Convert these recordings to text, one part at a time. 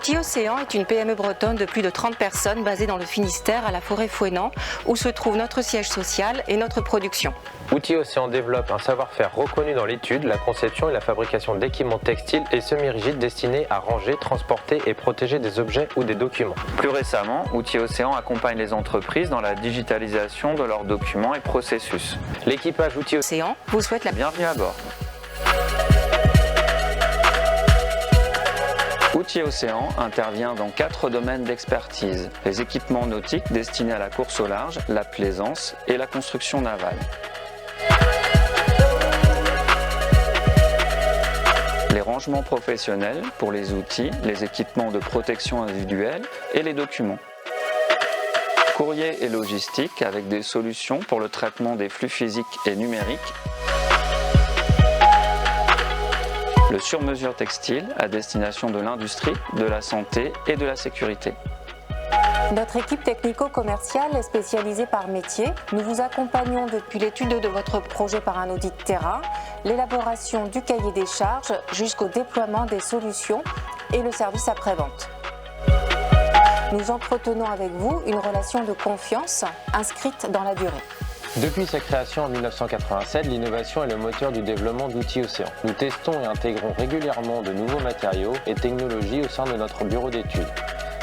Outils Océan est une PME bretonne de plus de 30 personnes basée dans le Finistère à la Forêt-Fouesnant où se trouve notre siège social et notre production. Outils Océan développe un savoir-faire reconnu dans l'étude, la conception et la fabrication d'équipements textiles et semi-rigides destinés à ranger, transporter et protéger des objets ou des documents. Plus récemment, Outils Océan accompagne les entreprises dans la digitalisation de leurs documents et processus. L'équipage Outils Océan vous souhaite la bienvenue à bord. Outils Océan intervient dans 4 domaines d'expertise. Les équipements nautiques destinés à la course au large, la plaisance et la construction navale. Les rangements professionnels pour les outils, les équipements de protection individuelle et les documents. Courrier et logistique avec des solutions pour le traitement des flux physiques et numériques. Le sur-mesure textile à destination de l'industrie, de la santé et de la sécurité. Notre équipe technico-commerciale est spécialisée par métier. Nous vous accompagnons depuis l'étude de votre projet par un audit terrain, l'élaboration du cahier des charges jusqu'au déploiement des solutions et le service après-vente. Nous entretenons avec vous une relation de confiance inscrite dans la durée. Depuis sa création en 1987, l'innovation est le moteur du développement d'Outils Océan. Nous testons et intégrons régulièrement de nouveaux matériaux et technologies au sein de notre bureau d'études.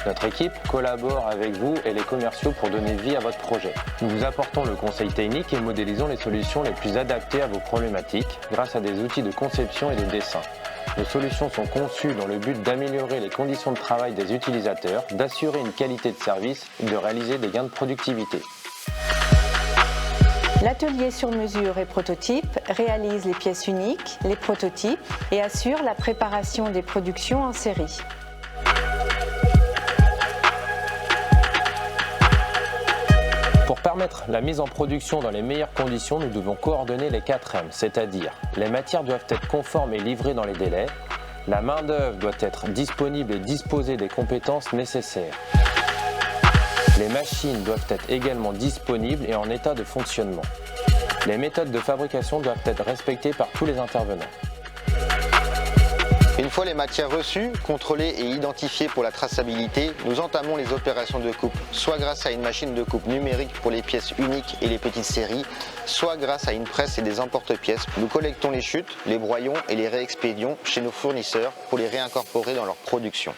Notre équipe collabore avec vous et les commerciaux pour donner vie à votre projet. Nous vous apportons le conseil technique et modélisons les solutions les plus adaptées à vos problématiques grâce à des outils de conception et de dessin. Nos solutions sont conçues dans le but d'améliorer les conditions de travail des utilisateurs, d'assurer une qualité de service et de réaliser des gains de productivité. L'atelier sur mesure et prototype réalise les pièces uniques, les prototypes et assure la préparation des productions en série. Pour permettre la mise en production dans les meilleures conditions, nous devons coordonner les 4 M, c'est-à-dire les matières doivent être conformes et livrées dans les délais, la main-d'œuvre doit être disponible et disposer des compétences nécessaires. Les machines doivent être également disponibles et en état de fonctionnement. Les méthodes de fabrication doivent être respectées par tous les intervenants. Une fois les matières reçues, contrôlées et identifiées pour la traçabilité, nous entamons les opérations de coupe, soit grâce à une machine de coupe numérique pour les pièces uniques et les petites séries, soit grâce à une presse et des emporte-pièces. Nous collectons les chutes, les broyons et les réexpédions chez nos fournisseurs pour les réincorporer dans leur production.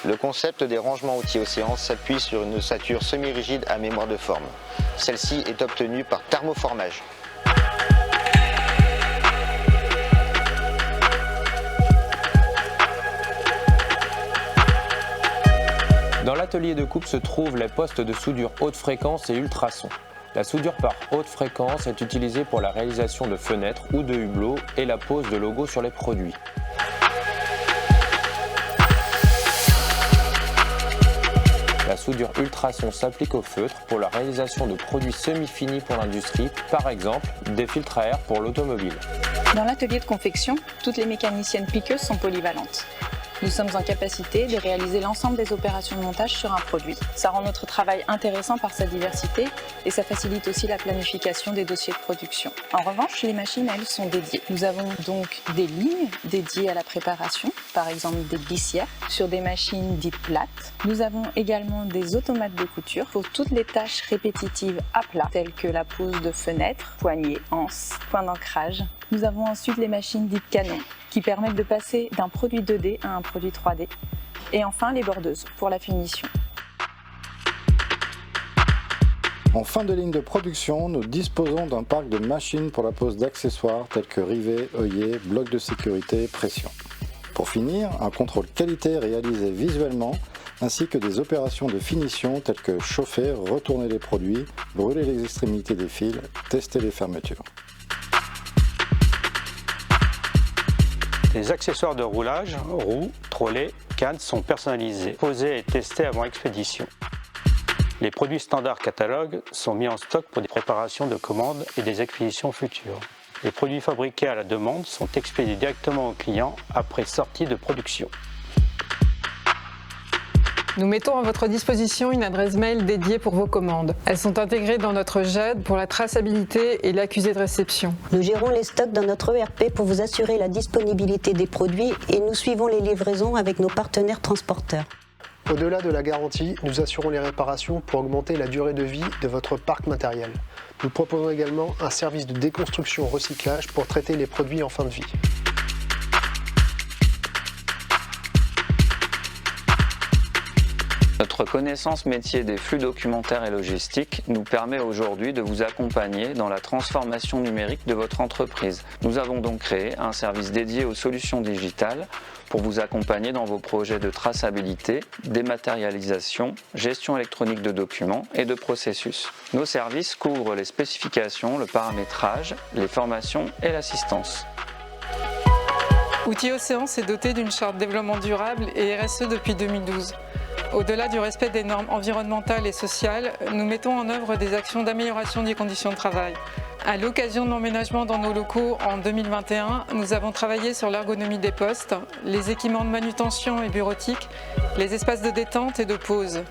Le concept des rangements Outils Océan s'appuie sur une ossature semi-rigide à mémoire de forme. Celle-ci est obtenue par thermoformage. Dans l'atelier de coupe se trouvent les postes de soudure haute fréquence et ultrasons. La soudure par haute fréquence est utilisée pour la réalisation de fenêtres ou de hublots et la pose de logos sur les produits. La soudure ultrason s'applique au feutre pour la réalisation de produits semi-finis pour l'industrie, par exemple des filtres à air pour l'automobile. Dans l'atelier de confection, toutes les mécaniciennes piqueuses sont polyvalentes. Nous sommes en capacité de réaliser l'ensemble des opérations de montage sur un produit. Ça rend notre travail intéressant par sa diversité et ça facilite aussi la planification des dossiers de production. En revanche, les machines, elles, sont dédiées. Nous avons donc des lignes dédiées à la préparation, par exemple des glissières, sur des machines dites plates. Nous avons également des automates de couture pour toutes les tâches répétitives à plat, telles que la pose de fenêtres, poignées, anses, points d'ancrage. Nous avons ensuite les machines dites canon, qui permettent de passer d'un produit 2D à un produit 3D. Et enfin, les bordeuses, pour la finition. En fin de ligne de production, nous disposons d'un parc de machines pour la pose d'accessoires tels que rivets, œillets, blocs de sécurité, pression. Pour finir, un contrôle qualité réalisé visuellement, ainsi que des opérations de finition telles que chauffer, retourner les produits, brûler les extrémités des fils, tester les fermetures. Les accessoires de roulage, roues, trolleys, cannes sont personnalisés, posés et testés avant expédition. Les produits standards catalogue sont mis en stock pour des préparations de commandes et des expéditions futures. Les produits fabriqués à la demande sont expédiés directement aux clients après sortie de production. Nous mettons à votre disposition une adresse mail dédiée pour vos commandes. Elles sont intégrées dans notre GED pour la traçabilité et l'accusé de réception. Nous gérons les stocks dans notre ERP pour vous assurer la disponibilité des produits et nous suivons les livraisons avec nos partenaires transporteurs. Au-delà de la garantie, nous assurons les réparations pour augmenter la durée de vie de votre parc matériel. Nous proposons également un service de déconstruction-recyclage pour traiter les produits en fin de vie. Notre connaissance métier des flux documentaires et logistiques nous permet aujourd'hui de vous accompagner dans la transformation numérique de votre entreprise. Nous avons donc créé un service dédié aux solutions digitales pour vous accompagner dans vos projets de traçabilité, dématérialisation, gestion électronique de documents et de processus. Nos services couvrent les spécifications, le paramétrage, les formations et l'assistance. Outils Océan s'est doté d'une charte développement durable et RSE depuis 2012. Au-delà du respect des normes environnementales et sociales, nous mettons en œuvre des actions d'amélioration des conditions de travail. À l'occasion de l'emménagement dans nos locaux en 2021, nous avons travaillé sur l'ergonomie des postes, les équipements de manutention et bureautique, les espaces de détente et de pause.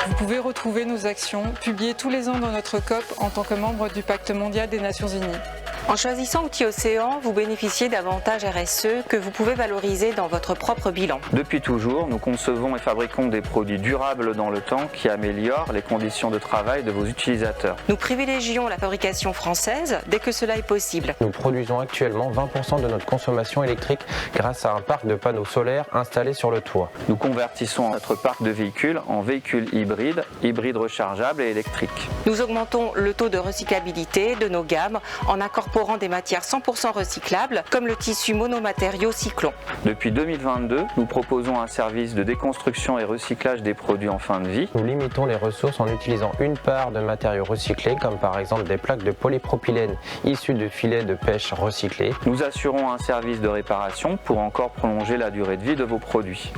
Vous pouvez retrouver nos actions publiées tous les ans dans notre COP en tant que membre du Pacte mondial des Nations Unies. En choisissant Outils Océan, vous bénéficiez d'avantages RSE que vous pouvez valoriser dans votre propre bilan. Depuis toujours, nous concevons et fabriquons des produits durables dans le temps qui améliorent les conditions de travail de vos utilisateurs. Nous privilégions la fabrication française dès que cela est possible. Nous produisons actuellement 20% de notre consommation électrique grâce à un parc de panneaux solaires installés sur le toit. Nous convertissons notre parc de véhicules en véhicules hybrides rechargeables et électriques. Nous augmentons le taux de recyclabilité de nos gammes en incorporant des matières 100% recyclables comme le tissu monomatériaux Cyclon. Depuis 2022, nous proposons un service de déconstruction et recyclage des produits en fin de vie. Nous limitons les ressources en utilisant une part de matériaux recyclés comme par exemple des plaques de polypropylène issues de filets de pêche recyclés. Nous assurons un service de réparation pour encore prolonger la durée de vie de vos produits.